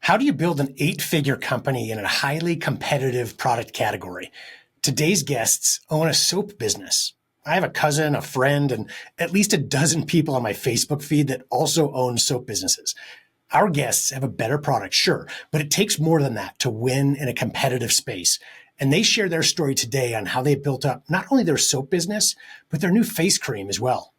How do you build an 8-figure company in a highly competitive product category? Today's guests own a soap business. I have a cousin, a friend, and at least a dozen people on my Facebook feed that also own soap businesses. Our guests have a better product, sure, but it takes more than that to win in a competitive space. And they share their story today on how they built up not only their soap business, but their new face cream as well.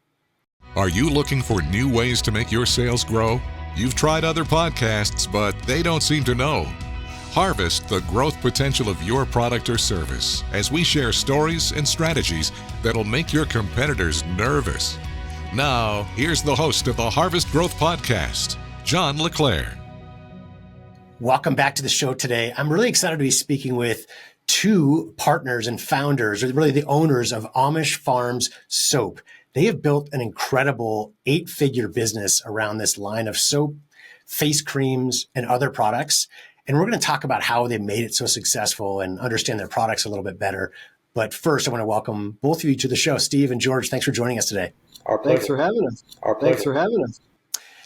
Are you looking for new ways to make your sales grow? You've tried other podcasts, but they don't seem to know. Harvest the growth potential of your product or service as we share stories and strategies that'll make your competitors nervous. Now, here's the host of the Harvest Growth Podcast, John LeClaire. Welcome back to the show today. I'm really excited to be speaking with two partners and founders, or really the owners of Amish Farms Soap. They have built an incredible 8-figure business around this line of soap, face creams, and other products. And we're going to talk about how they made it so successful and understand their products a little bit better. But first, I want to welcome both of you to the show. Steve and George, thanks for joining us today. Our pleasure. Thanks for having us. Thanks for having us.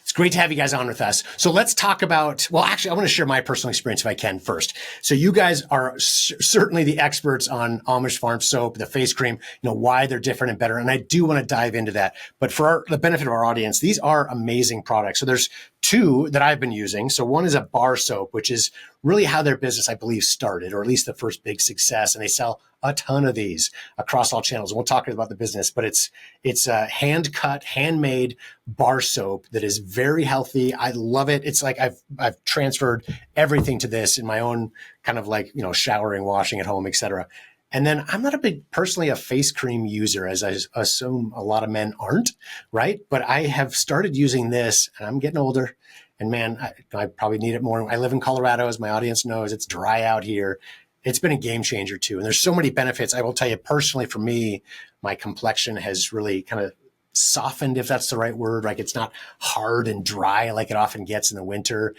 It's great to have you guys on with us. So let's talk about, well, actually, I want to share my personal experience if I can first. So you guys are certainly the experts on Amish Farms Soap, the face cream, why they're different and better. And I do want to dive into that. But for the benefit of our audience, these are amazing products. So there's two that I've been using. So one is a bar soap, which is really how their business, I believe, started, or at least the first big success. And they sell a ton of these across all channels. And we'll talk about the business, but it's a hand cut, handmade bar soap that is very healthy. I love it. It's like I've transferred everything to this in my own kind of like, showering, washing at home, etc. And then I'm not personally a face cream user, as I assume a lot of men aren't, right? But I have started using this, and I'm getting older. And man, I probably need it more. I live in Colorado, as my audience knows. It's dry out here. It's been a game changer too. And there's so many benefits. I will tell you personally, for me, my complexion has really kind of softened, if that's the right word. Like it's not hard and dry like it often gets in the winter.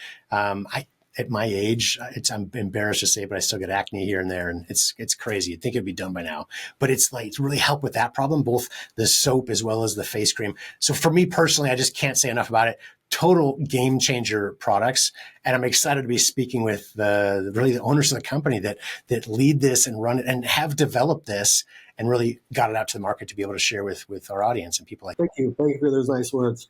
At my age, I'm embarrassed to say, but I still get acne here and there, and it's crazy. You'd think it'd be done by now, but it's really helped with that problem, both the soap as well as the face cream. So for me personally, I just can't say enough about it. Total game changer products, and I'm excited to be speaking with the owners of the company that lead this and run it and have developed this and really got it out to the market to be able to share with our audience and people like. Thank you for those nice words.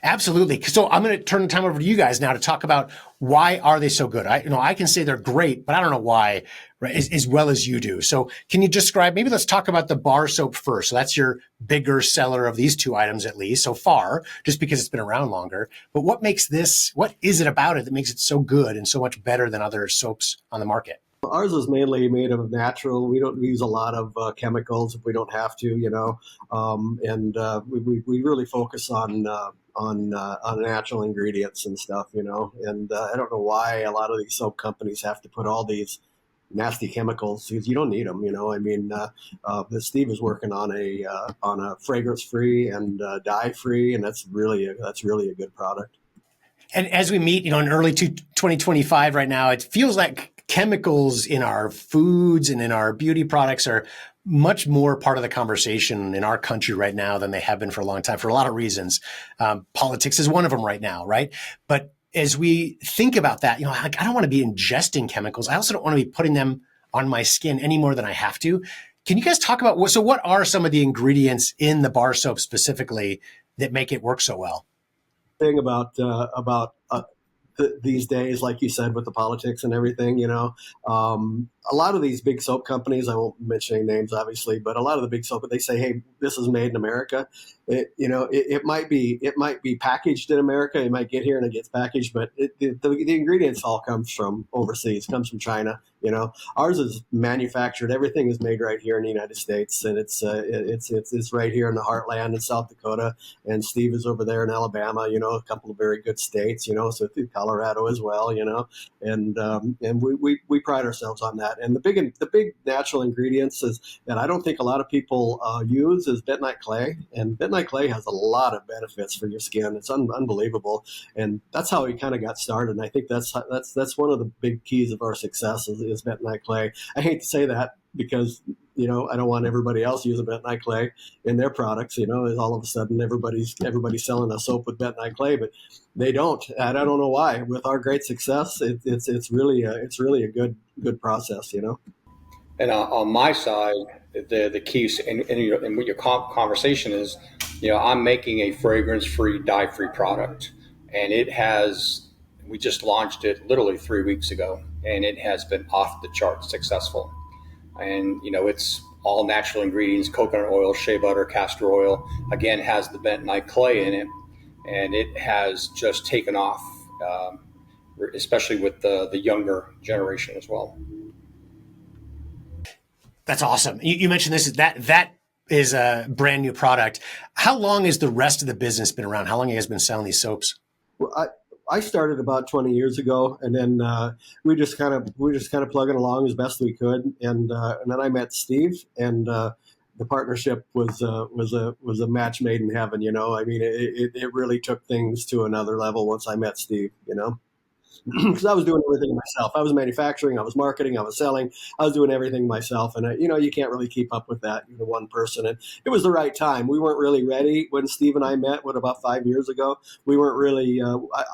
Absolutely. So I'm going to turn the time over to you guys now to talk about why are they so good. I can say they're great, but I don't know why, right, as well as you do. So can you describe, maybe let's talk about the bar soap first. So that's your bigger seller of these two items, at least so far, just because it's been around longer. But what is it about it that makes it so good and so much better than other soaps on the market? Ours is mainly made of natural. We don't use a lot of chemicals if we don't have to, we really focus on natural ingredients and stuff, and I don't know why a lot of these soap companies have to put all these nasty chemicals because you don't need them. Steve is working on a fragrance free and dye free, and that's really a good product. And as we meet, in early 2025 right now, it feels like chemicals in our foods and in our beauty products are much more part of the conversation in our country right now than they have been for a long time, for a lot of reasons. Politics is one of them right now, right? But as we think about that, I don't want to be ingesting chemicals. I also don't want to be putting them on my skin any more than I have to. Can you guys talk about what are some of the ingredients in the bar soap specifically that make it work so well? Thing about these days, like you said, with the politics and everything, a lot of these big soap companies, I won't mention any names, obviously, but a lot of the big soap, they say, hey, this is made in America. It might be packaged in America. It might get here and it gets packaged, but the ingredients all comes from overseas, comes from China. Ours is manufactured. Everything is made right here in the United States, and it's right here in the heartland in South Dakota. And Steve is over there in Alabama. A couple of very good states. So through Colorado as well. And we pride ourselves on that. And the big natural ingredients is that I don't think a lot of people use is bentonite clay, and bentonite clay has a lot of benefits for your skin. It's unbelievable, and that's how we kind of got started. And I think that's one of the big keys of our success is bentonite clay. I hate to say that because I don't want everybody else using bentonite clay in their products. Is all of a sudden everybody's selling a soap with bentonite clay, but they don't. And I don't know why. With our great success, it's really a good process. And on my side, the key and what your conversation is, I'm making a fragrance-free, dye-free product, and we just launched it literally 3 weeks ago, and it has been off the charts successful. And it's all natural ingredients: coconut oil, shea butter, castor oil. Again, has the bentonite clay in it, and it has just taken off, especially with the younger generation as well. That's awesome. You mentioned that is a brand new product. How long has the rest of the business been around? How long have you guys been selling these soaps? Well, I started about 20 years ago, and then we just kind of plugging along as best we could, and then I met Steve, and the partnership was a match made in heaven. I mean, it really took things to another level once I met Steve. Because I was doing everything myself. I was manufacturing, I was marketing, I was selling, I was doing everything myself. And, you can't really keep up with that, one person. And it was the right time. We weren't really ready when Steve and I met, about 5 years ago. We weren't really,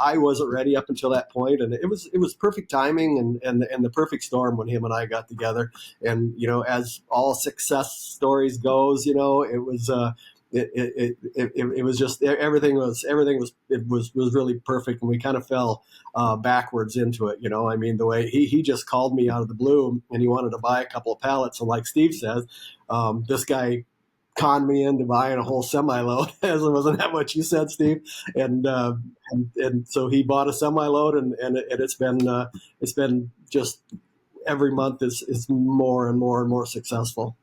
I wasn't ready up until that point. And it was perfect timing and the perfect storm when him and I got together. And, as all success stories goes, it was, it was just everything was really perfect, and we kind of fell backwards into it. I mean, the way he just called me out of the blue, and he wanted to buy a couple of pallets, and like Steve says, this guy conned me into buying a whole semi-load. Wasn't that what you said, Steve? And so he bought a semi-load, and it's been just every month is more and more and more successful.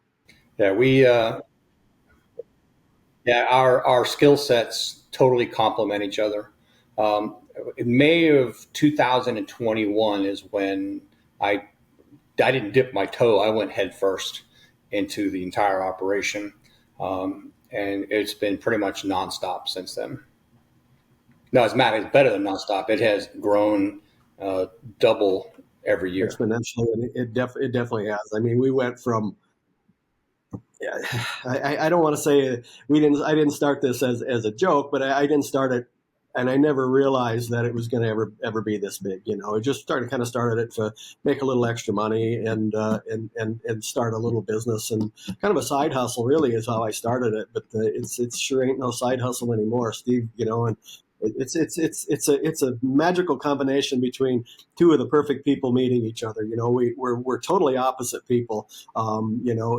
Yeah, our skill sets totally complement each other. In May of 2021 is when I didn't dip my toe. I went head first into the entire operation, and it's been pretty much nonstop since then. No, it's better than nonstop. It has grown double every year. Exponentially, and it definitely has. I mean, we went from. I don't want to say I didn't start this as a joke, but I didn't start it, and I never realized that it was going to ever be this big. It just started it to make a little extra money and start a little business, and kind of a side hustle really is how I started it. But it's sure ain't no side hustle anymore, Steve. And it's a magical combination between two of the perfect people meeting each other. We're totally opposite people.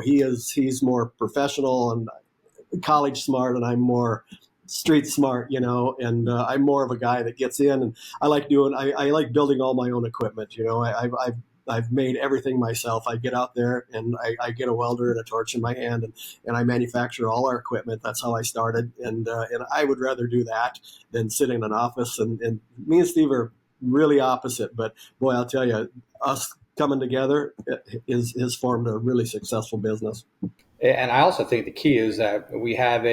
He's more professional and college smart, and I'm more street smart, and I'm more of a guy that gets in, and I like building all my own equipment. I've made everything myself. I get out there and I get a welder and a torch in my hand, and I manufacture all our equipment. That's how I started. And I would rather do that than sit in an office. And me and Steve are really opposite. But boy, I'll tell you, us coming together has formed a really successful business. And I also think the key is that we have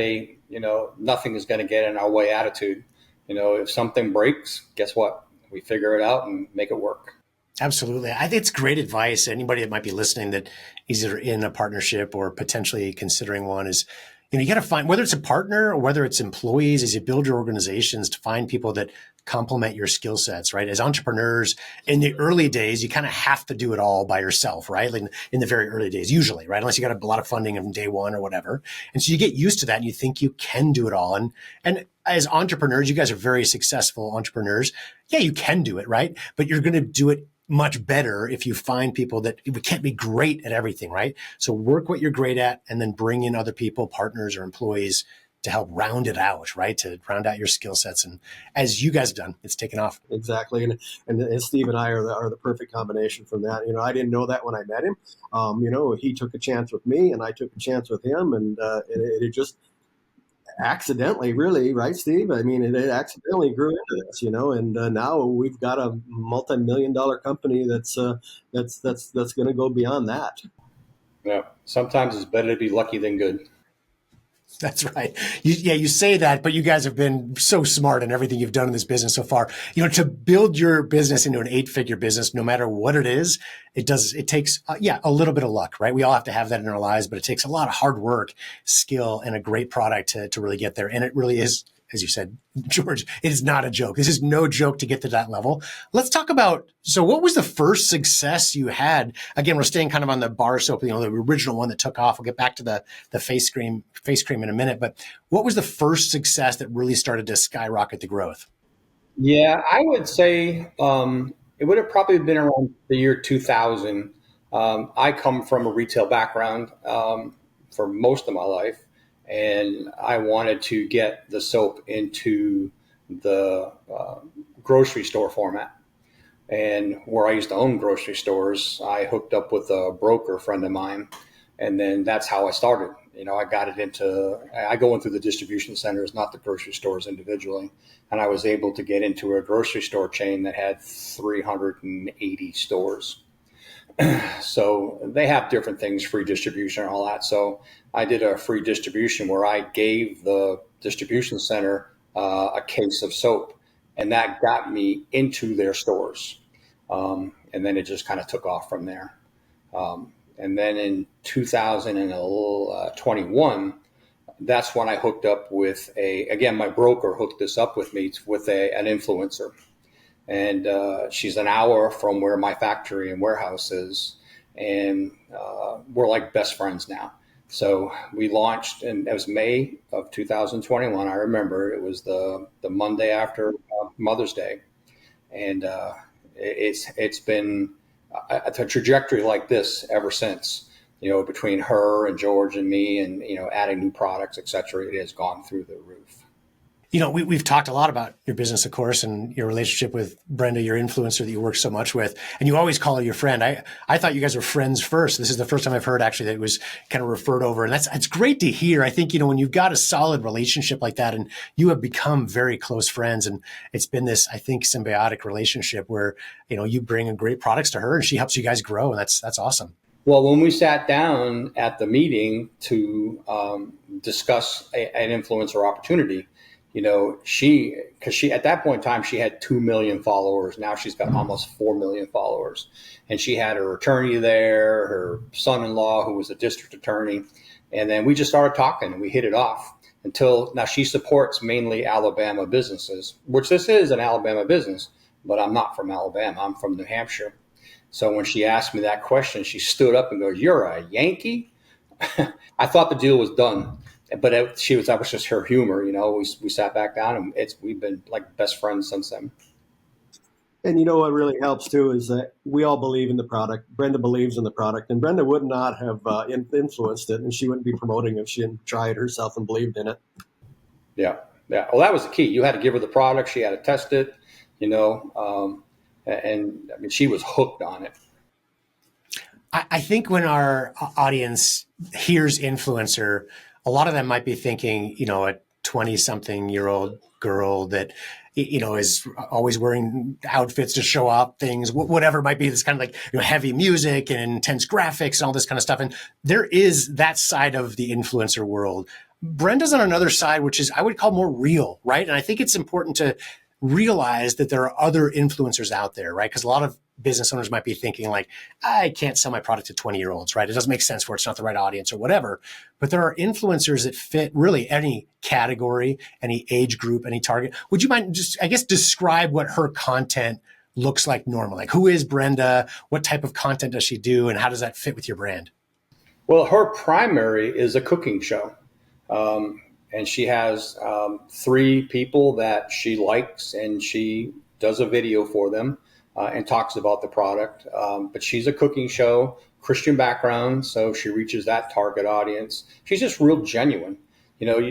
nothing is going to get in our way attitude. If something breaks, guess what? We figure it out and make it work. Absolutely. I think it's great advice. Anybody that might be listening that is either in a partnership or potentially considering one is, you got to find, whether it's a partner or whether it's employees, as you build your organizations, to find people that complement your skill sets, right? As entrepreneurs in the early days, you kind of have to do it all by yourself, right? Like in the very early days, usually, right? Unless you got a lot of funding on day one or whatever. And so you get used to that and you think you can do it all. And as entrepreneurs, you guys are very successful entrepreneurs. Yeah, you can do it, right? But you're going to do it much better if you find people that we can't be great at everything, right? So work what you're great at and then bring in other people, partners or employees to help round it out, right? To round out your skill sets. And as you guys have done, it's taken off. Exactly. And Steve and I are the perfect combination from that. I didn't know that when I met him. He took a chance with me and I took a chance with him, and it just accidentally, really, right, Steve? I mean, it accidentally grew into this, and now we've got a multi-million-dollar company that's going to go beyond that. Yeah, sometimes it's better to be lucky than good. That's right. You say that, but you guys have been so smart in everything you've done in this business so far. To build your business into an 8-figure business, no matter what it is, it takes, a little bit of luck, right? We all have to have that in our lives, but it takes a lot of hard work, skill, and a great product to really get there. And it really is, as you said, George, it is not a joke. This is no joke to get to that level. Let's talk about, so what was the first success you had? Again, we're staying kind of on the bar soap, the original one that took off. We'll get back to the face cream in a minute, but what was the first success that really started to skyrocket the growth? Yeah, I would say it would have probably been around the year 2000. I come from a retail background for most of my life, and I wanted to get the soap into the grocery store format. And where I used to own grocery stores, I hooked up with a broker friend of mine, and then that's how I started. I got it I go into the distribution centers, not the grocery stores individually. And I was able to get into a grocery store chain that had 380 stores. So they have different things, free distribution and all that. So I did a free distribution where I gave the distribution center a case of soap, and that got me into their stores. And then it just kind of took off from there. And then in 2021, that's when I hooked up with my broker hooked this up with me with an influencer. And she's an hour from where my factory and warehouse is. And we're like best friends now. So we launched, and it was May of 2021. I remember it was the Monday after Mother's Day. And it's been a trajectory like this ever since, between her and George and me and, adding new products, et cetera. It has gone through the roof. We've talked a lot about your business, of course, and your relationship with Brenda, your influencer that you work so much with, and you always call her your friend. I thought you guys were friends first. This is the first time I've heard actually that it was kind of referred over, and it's great to hear. I think, when you've got a solid relationship like that and you have become very close friends, and it's been this, I think, symbiotic relationship where, you bring in great products to her and she helps you guys grow, and that's awesome. Well, when we sat down at the meeting to discuss an influencer opportunity, she at that point in time, she had 2 million followers. Now she's got almost 4 million followers. And she had her attorney there, her son-in-law, who was a district attorney. And then we just started talking and we hit it off until now. She supports mainly Alabama businesses, which this is an Alabama business, but I'm not from Alabama. I'm from New Hampshire. So when she asked me that question, she stood up and goes, "You're a Yankee?" I thought the deal was done. But that was just her humor, we sat back down and we've been like best friends since then. And what really helps too is that we all believe in the product. Brenda believes in the product, and Brenda would not have influenced it, and she wouldn't be promoting it if she hadn't tried herself and believed in it. Yeah. Well, that was the key. You had to give her the product. She had to test it, and I mean, she was hooked on it. I think when our audience hears influencer, a lot of them might be thinking, a 20-something-year-old girl that, is always wearing outfits to show off things, whatever it might be. This kind of like, heavy music and intense graphics and all this kind of stuff. And there is that side of the influencer world. Brenda's on another side, which is, I would call more real, right? And I think it's important to realize that there are other influencers out there, right? Because a lot of business owners might be thinking like, I can't sell my product to 20-year-olds, right? It doesn't make sense for it's not the right audience or whatever. But there are influencers that fit really any category, any age group, any target. Would you mind just, I guess, describe what her content looks like normally? Like, who is Brenda? What type of content does she do? And how does that fit with your brand? Well, her primary is a cooking show. And she has 3 people that she likes, and she does a video for them and talks about the product. But she's a cooking show, Christian background, so she reaches that target audience. She's just real genuine.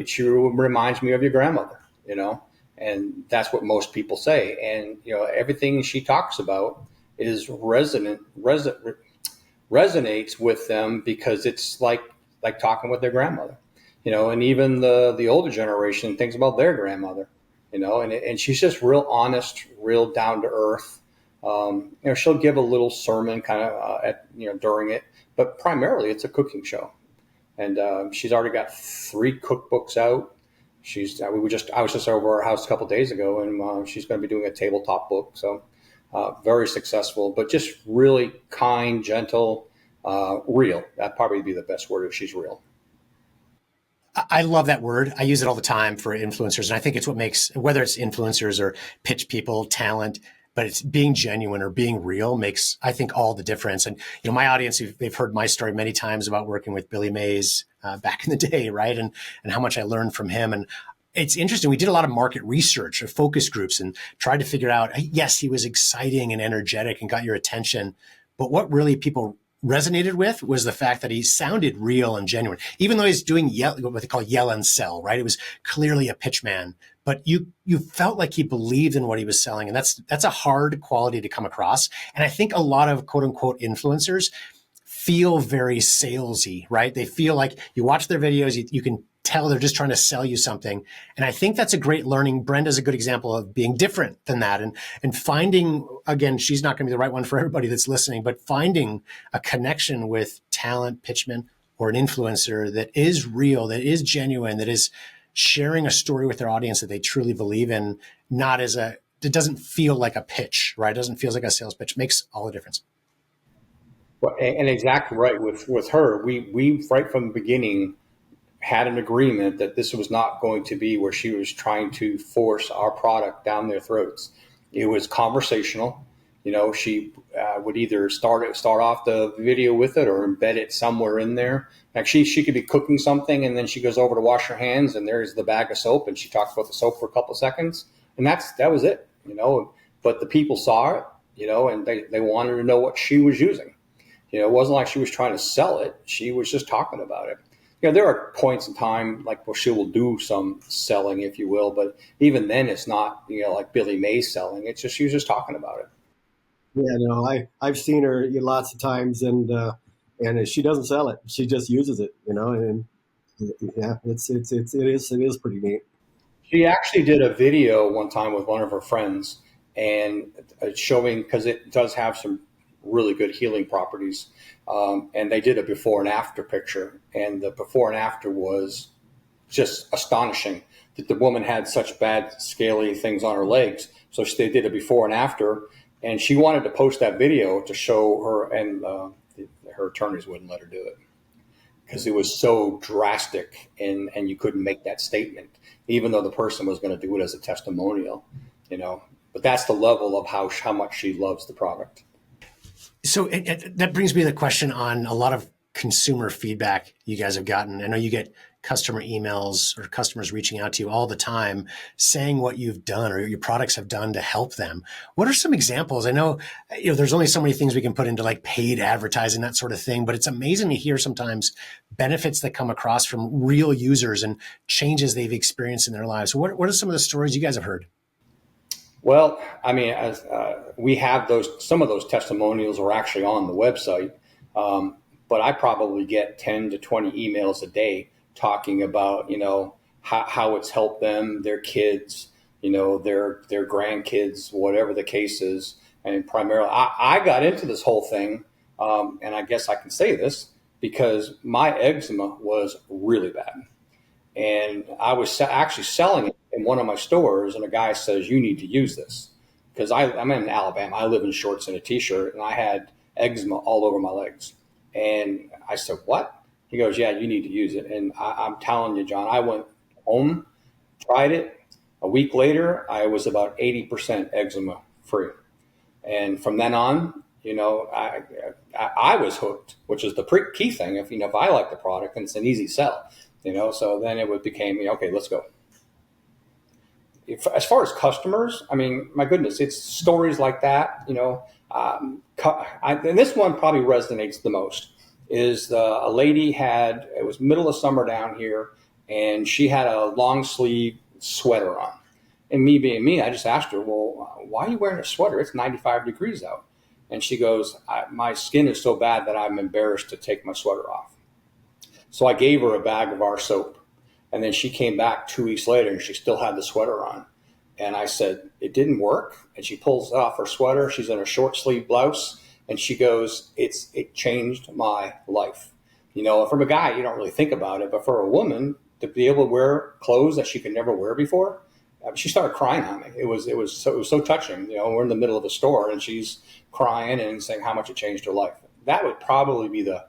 She reminds me of your grandmother, and that's what most people say. And, everything she talks about is resonates with them because it's like talking with their grandmother. And even the older generation thinks about their grandmother, and she's just real honest, real down to earth. She'll give a little sermon kind of during it, but primarily it's a cooking show. And she's already got 3 cookbooks out. I was just over her house a couple of days ago, and she's going to be doing a tabletop book. So very successful, but just really kind, gentle, real. That'd probably be the best word if she's real. I love that word. I use it all the time for influencers. And I think it's what makes, whether it's influencers or pitch people, talent, but it's being genuine or being real makes, I think, all the difference. And, my audience, they've heard my story many times about working with Billy Mays back in the day, right? And how much I learned from him. And it's interesting. We did a lot of market research or focus groups and tried to figure out, yes, he was exciting and energetic and got your attention. But what really people resonated with was the fact that he sounded real and genuine, even though he's doing what they call yell and sell, right? It was clearly a pitch man, but you felt like he believed in what he was selling. And that's a hard quality to come across. And I think a lot of quote unquote influencers feel very salesy, right? They feel like you watch their videos, you can tell they're just trying to sell you something. And I think that's a great learning. Brenda's a good example of being different than that and finding, again, she's not going to be the right one for everybody that's listening, but finding a connection with talent, pitchman, or an influencer that is real, that is genuine, that is sharing a story with their audience that they truly believe in, it doesn't feel like a pitch, right? It doesn't feel like a sales pitch. It makes all the difference. Well, and exactly right with her. We right from the beginning had an agreement that this was not going to be where she was trying to force our product down their throats. It was conversational. She would either start off the video with it or embed it somewhere in there. Like she could be cooking something and then she goes over to wash her hands and there's the bag of soap and she talks about the soap for a couple of seconds and that was it. But the people saw it, and they wanted to know what she was using. It wasn't like she was trying to sell it. She was just talking about it. There are points in time like where she will do some selling, if you will, but even then it's not, like Billy Mays selling. It's just, she was just talking about it. Yeah, no, I've seen her lots of times and she doesn't sell it. She just uses it, and yeah, it is pretty neat. She actually did a video one time with one of her friends and showing, because it does have some really good healing properties. And they did a before and after picture, and the before and after was just astonishing that the woman had such bad scaly things on her legs. So they did a before and after, and she wanted to post that video to show her, and her attorneys wouldn't let her do it because it was so drastic, and you couldn't make that statement, even though the person was going to do it as a testimonial, But that's the level of how much she loves the product. So that brings me to the question on a lot of consumer feedback you guys have gotten. I know you get customer emails or customers reaching out to you all the time saying what you've done or your products have done to help them. What are some examples? I know, there's only so many things we can put into like paid advertising, that sort of thing, but it's amazing to hear sometimes benefits that come across from real users and changes they've experienced in their lives. What are some of the stories you guys have heard? Well, I mean, we have some of those testimonials are actually on the website, but I probably get 10 to 20 emails a day talking about, how it's helped them, their kids, their grandkids, whatever the case is. And primarily, I got into this whole thing, and I guess I can say this because my eczema was really bad. And I was actually selling it in one of my stores, and a guy says, "You need to use this," because I'm in Alabama. I live in shorts and a t-shirt, and I had eczema all over my legs. And I said, "What?" He goes, "Yeah, you need to use it." And I'm telling you, John, I went home, tried it. A week later, I was about 80% eczema free. And from then on, I was hooked, which is the key thing. If I like the product, then it's an easy sell. So then it became, okay, let's go. As far as customers, I mean, my goodness, it's stories like that, and this one probably resonates the most, is a lady it was middle of summer down here, and she had a long sleeve sweater on. And me being me, I just asked her, "Well, why are you wearing a sweater? It's 95 degrees out." And she goes, "My skin is so bad that I'm embarrassed to take my sweater off." So I gave her a bag of our soap, and then she came back 2 weeks later and she still had the sweater on. And I said, "It didn't work." And she pulls off her sweater. She's in a short sleeve blouse, and she goes, it changed my life. From a guy, you don't really think about it, but for a woman to be able to wear clothes that she could never wear before, she started crying on me. It was so touching. We're in the middle of a store and she's crying and saying how much it changed her life. That would probably be the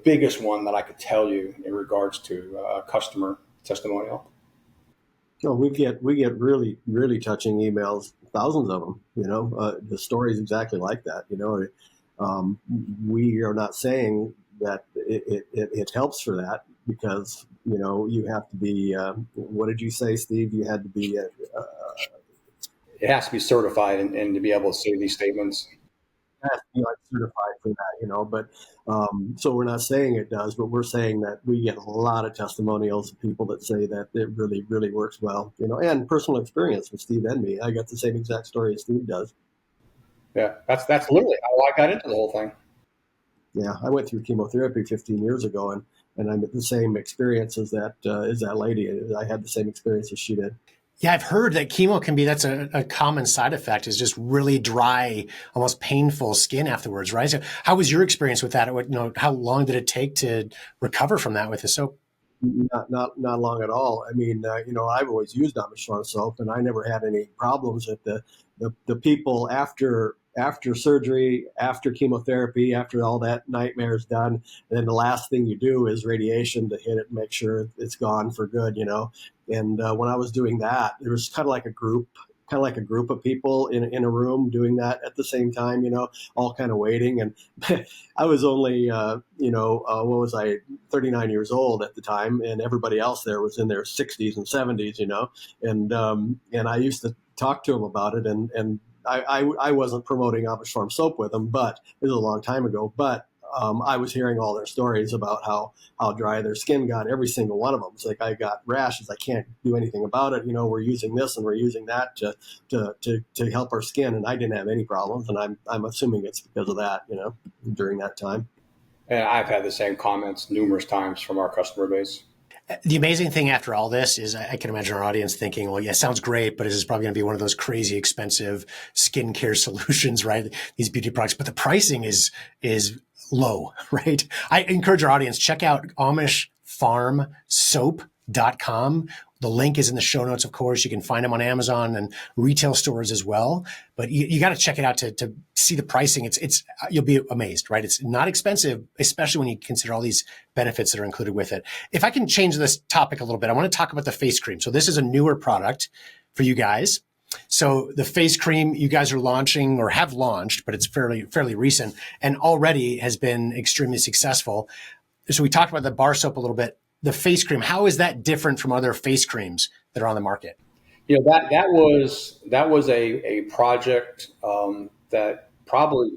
biggest one that I could tell you in regards to customer testimonial. No, we get really, really touching emails, thousands of them. The story is exactly like that. We are not saying that it helps for that, because you have to be. What did you say, Steve? You had to be. It has to be certified and to be able to say these statements. It has to be certified for that, But so we're not saying it does, but we're saying that we get a lot of testimonials of people that say that it really, really works well, and personal experience with Steve and me. I got the same exact story as Steve does. Yeah, that's literally how I got into the whole thing. Yeah, I went through chemotherapy 15 years ago, and I had the same experience as that lady. I had the same experience as she did. Yeah, I've heard that chemo can be, that's a common side effect, is just really dry, almost painful skin afterwards, right? So how was your experience with that? How long did it take to recover from that with the soap? Not long at all. I mean, I've always used Amish Farms Soap, and I never had any problems with the people after surgery, after chemotherapy, after all that nightmare is done. And then the last thing you do is radiation to hit it and make sure it's gone for good, And when I was doing that, there was kind of like a group of people in a room doing that at the same time, all kind of waiting. And I was only, what was I, 39 years old at the time, and everybody else there was in their 60s and 70s, and I used to talk to them about it, and I wasn't promoting Amish Farm Soap with them, but it was a long time ago. But I was hearing all their stories about how dry their skin got, every single one of them. It's like, I got rashes, I can't do anything about it. We're using this and we're using that to help our skin, and I didn't have any problems. And I'm assuming it's because of that, during that time. And I've had the same comments numerous times from our customer base. The amazing thing after all this is I can imagine our audience thinking, well, yeah, sounds great, but this is probably going to be one of those crazy expensive skincare solutions, right? These beauty products, but the pricing is low, right? I encourage our audience, check out amishfarmsoap.com. The link is in the show notes, of course. You can find them on Amazon and retail stores as well. But you got to check it out to see the pricing. It's you'll be amazed, right? It's not expensive, especially when you consider all these benefits that are included with it. If I can change this topic a little bit, I want to talk about the face cream. So this is a newer product for you guys. So the face cream you guys are launching, or have launched, but it's fairly recent and already has been extremely successful. So we talked about the bar soap a little bit. The face cream, how is that different from other face creams that are on the market? That was a project that probably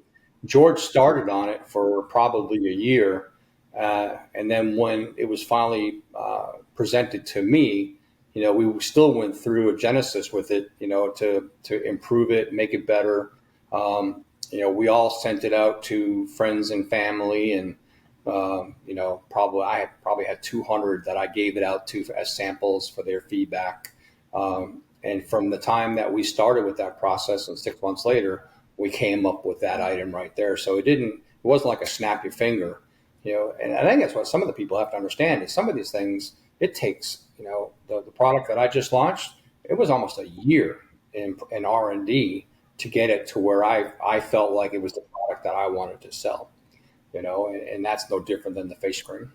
George started on it for probably a year, and then when it was finally presented to me, we still went through a genesis with it, to improve it, make it better. We all sent it out to friends and family, and I probably had 200 that I gave it out to as samples for their feedback. And from the time that we started with that process, and 6 months later, we came up with that item right there. So it wasn't like a snap your finger, and I think that's what some of the people have to understand is some of these things, it takes, the product that I just launched, it was almost a year in R&D to get it to where I felt like it was the product that I wanted to sell. And that's no different than the face cream.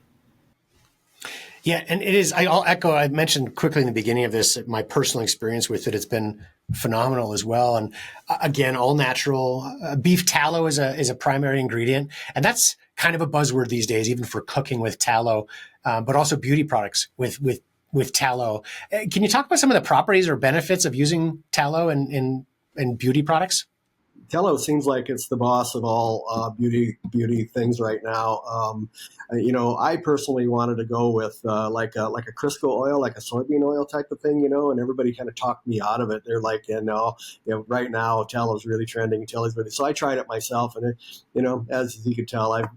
Yeah, and it is. I'll echo. I mentioned quickly in the beginning of this my personal experience with it. It's been phenomenal as well. And again, all natural. Beef tallow is a primary ingredient, and that's kind of a buzzword these days, even for cooking with tallow, but also beauty products with tallow. Can you talk about some of the properties or benefits of using tallow in beauty products? Tallow seems like it's the boss of all beauty things right now. I personally wanted to go with like a Crisco oil, like a soybean oil type of thing, and everybody kind of talked me out of it. They're like, right now tallow is really trending. So I tried it myself, and as you could tell, I've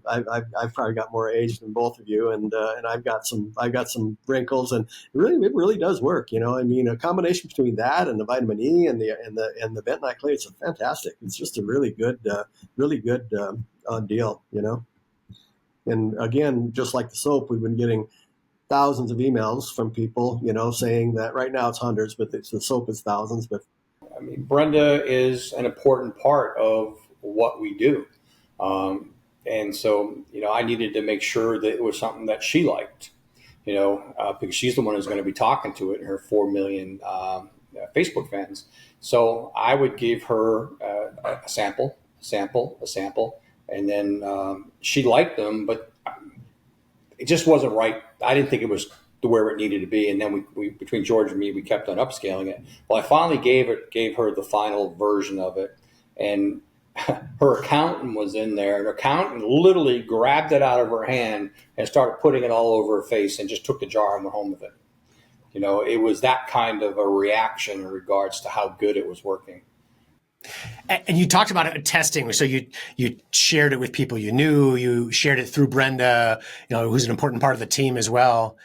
probably got more age than both of you, and I've got some wrinkles, and it really does work. A combination between that and the vitamin E and the bentonite clay, it's fantastic. It's just a really good deal, And again, just like the soap, we've been getting thousands of emails from people, saying that right now it's hundreds, but the soap is thousands. But I mean, Brenda is an important part of what we do. And so, I needed to make sure that it was something that she liked, because she's the one who's going to be talking to it, her 4 million Facebook fans. So I would give her a sample, and then she liked them, but it just wasn't right. I didn't think it was where it needed to be. And then we between George and me, we kept on upscaling it. Well, I finally gave her the final version of it, and her accountant was in there, and her accountant literally grabbed it out of her hand and started putting it all over her face and just took the jar and went home with it. It was that kind of a reaction in regards to how good it was working. And you talked about it testing. So you shared it with people you knew, you shared it through Brenda, who's an important part of the team as well.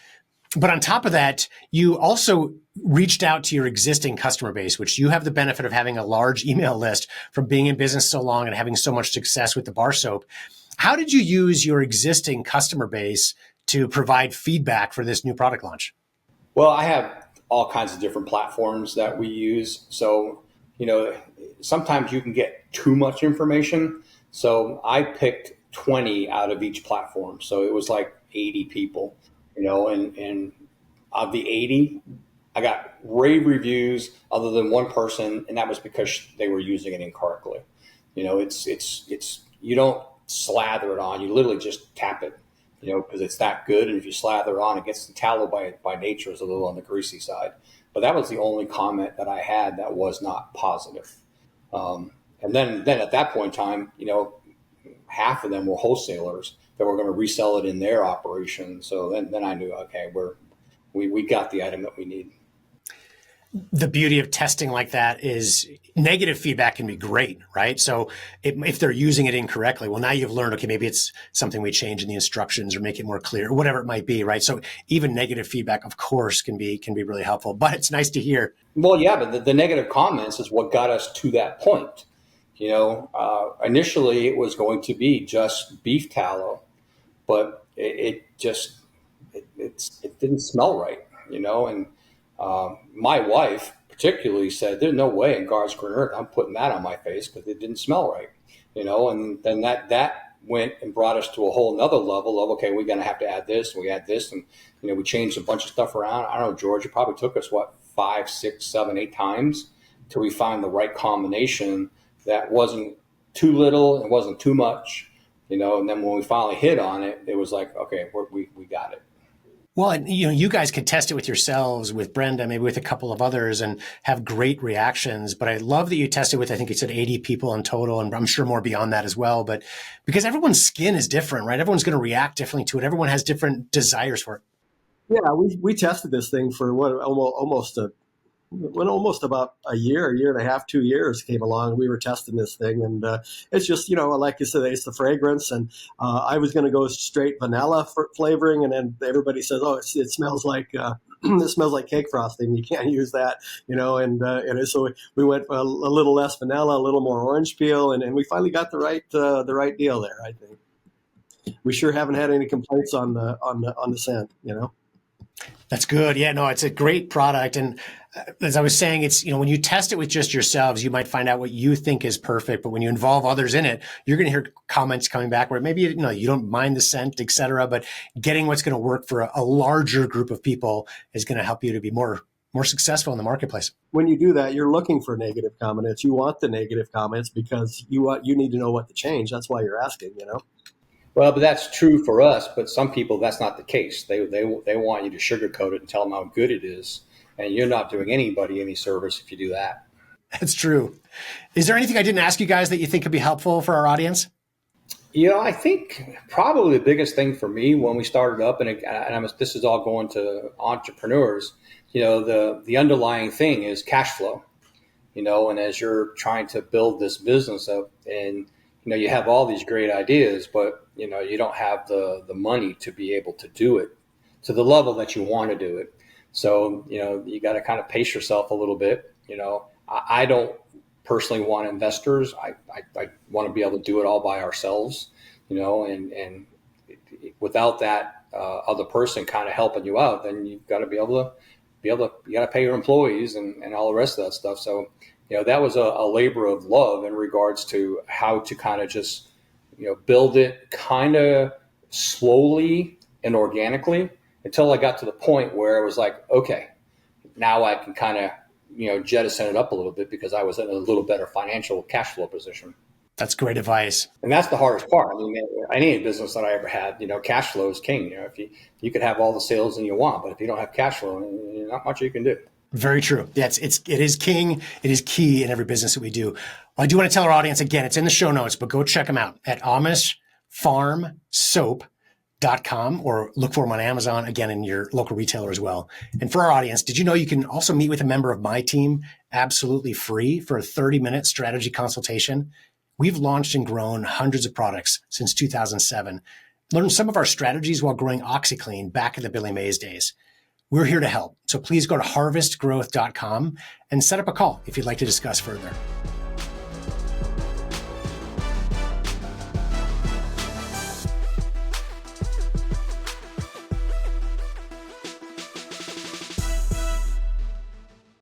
But on top of that, you also reached out to your existing customer base, which you have the benefit of having a large email list from being in business so long and having so much success with the bar soap. How did you use your existing customer base to provide feedback for this new product launch? Well, I have all kinds of different platforms that we use. So, sometimes you can get too much information. So I picked 20 out of each platform. So it was like 80 people, and of the 80, I got rave reviews other than one person. And that was because they were using it incorrectly. It's you don't slather it on, you literally just tap it, because it's that good. And if you slather it on, it gets the tallow by nature is a little on the greasy side. But that was the only comment that I had that was not positive. And then at that point in time, half of them were wholesalers that were going to resell it in their operation. So then I knew, okay, we got the item that we need. The beauty of testing like that is negative feedback can be great, right? So if they're using it incorrectly, well, now you've learned, okay, maybe it's something we change in the instructions or make it more clear or whatever it might be, right? So even negative feedback, of course, can be really helpful, but it's nice to hear. Well, yeah, but the negative comments is what got us to that point. Initially it was going to be just beef tallow, but it didn't smell right, and my wife particularly said, there's no way in God's green earth I'm putting that on my face because it didn't smell right, and then that went and brought us to a whole nother level of, okay, we're going to have to add this, and we add this, and, we changed a bunch of stuff around. I don't know, George, it probably took us, 5, 6, 7, 8 times till we find the right combination that wasn't too little, it wasn't too much, and then when we finally hit on it, it was like, okay, we got it. Well, and you guys could test it with yourselves, with Brenda, maybe with a couple of others, and have great reactions. But I love that you tested with, I think you said 80 people in total, and I'm sure more beyond that as well. But because everyone's skin is different, right? Everyone's going to react differently to it. Everyone has different desires for it. Yeah, we tested this thing for almost about a year and a half, 2 years came along. We were testing this thing, and it's just, like you said, it's the fragrance. And I was going to go straight vanilla flavoring, and then everybody says, "Oh, it smells like it smells like cake frosting. You can't use that," And so we went a little less vanilla, a little more orange peel, and we finally got the right deal there. I think we sure haven't had any complaints on the scent. That's good. Yeah, no, it's a great product. And as I was saying, it's, when you test it with just yourselves, you might find out what you think is perfect. But when you involve others in it, you're going to hear comments coming back where maybe, you don't mind the scent, et cetera, but getting what's going to work for a larger group of people is going to help you to be more successful in the marketplace. When you do that, you're looking for negative comments. You want the negative comments because you need to know what to change. That's why you're asking, Well, but that's true for us. But some people, that's not the case. They want you to sugarcoat it and tell them how good it is. And you're not doing anybody any service if you do that. That's true. Is there anything I didn't ask you guys that you think could be helpful for our audience? I think probably the biggest thing for me when we started up, this is all going to entrepreneurs, the underlying thing is cash flow, and as you're trying to build this business up and, you have all these great ideas, but, you don't have the money to be able to do it to the level that you want to do it. So, you got to kind of pace yourself a little bit. I don't personally want investors. I want to be able to do it all by ourselves, and without that other person kind of helping you out, then you've got to you got to pay your employees and all the rest of that stuff. So, that was a labor of love in regards to how to kind of just, build it kind of slowly and organically until I got to the point where it was like, okay, now I can kind of, jettison it up a little bit because I was in a little better financial cash flow position. That's great advice. And that's the hardest part. I mean, any business that I ever had, cash flow is king. If you could have all the sales that you want, but if you don't have cash flow, not much you can do. Very true. Yeah, it is king. It is key in every business that we do. I do want to tell our audience again, it's in the show notes, but go check them out at amishfarmsoap.com or look for them on Amazon, again, in your local retailer as well. And for our audience, did you know you can also meet with a member of my team absolutely free for a 30-minute strategy consultation? We've launched and grown hundreds of products since 2007. Learn some of our strategies while growing OxyClean back in the Billy Mays days. We're here to help. So please go to harvestgrowth.com and set up a call if you'd like to discuss further.